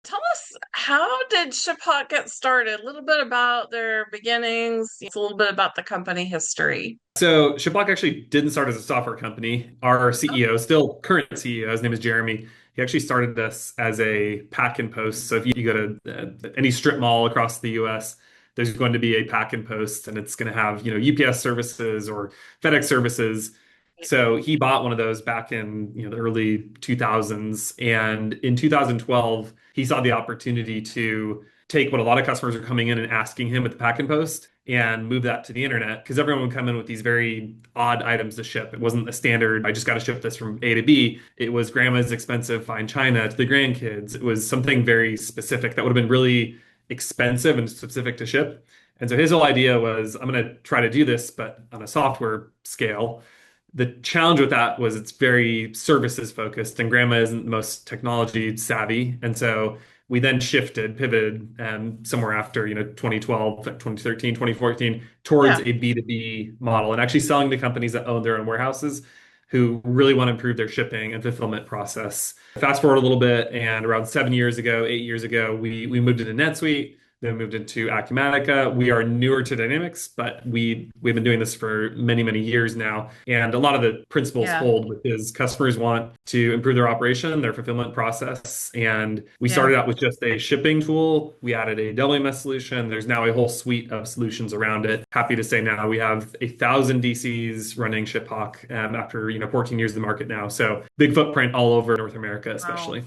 Tell us, how did ShipHawk get started? A little bit about their beginnings, a little bit about the company history. So ShipHawk actually didn't start as a software company. Our CEO, still current CEO, his name is Jeremy. He actually started this as a pack and post. So if you go to any strip mall across the US, there's going to be a pack and post, and it's going to have, UPS services or FedEx services. So he bought one of those back in, the early 2000s, and in 2012, he saw the opportunity to take what a lot of customers are coming in and asking him at the pack and post and move that to the internet because everyone would come in with these very odd items to ship. It wasn't a standard, I just got to ship this from A to B. It was grandma's expensive fine china to the grandkids. It was something very specific that would have been really expensive and specific to ship. And so his whole idea was, I'm going to try to do this, but on a software scale. The challenge with that was it's very services focused, and grandma isn't the most technology savvy. And so we then pivoted somewhere after, 2012, 2013, 2014 towards Yeah. a B2B model and actually selling to companies that own their own warehouses who really want to improve their shipping and fulfillment process. Fast forward a little bit, and around 7 years ago, 8 years ago, we moved into NetSuite, then moved into Acumatica. We are newer to Dynamics, but we've been doing this for many, many years now. And a lot of the principles Yeah. hold, which is customers want to improve their operation, their fulfillment process. And we Yeah. started out with just a shipping tool. We added a WMS solution. There's now a whole suite of solutions around it. Happy to say now we have 1,000 DCs running ShipHawk after 14 years in the market now. So big footprint all over North America, Wow. especially.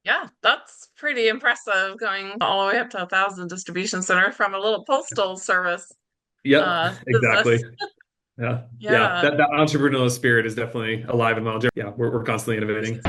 Yeah, that's pretty impressive going all the way up to 1,000 distribution center from a little postal service Yep, business. exactly. Yeah, yeah. Yeah. That entrepreneurial spirit is definitely alive and well. Yeah, we're constantly innovating.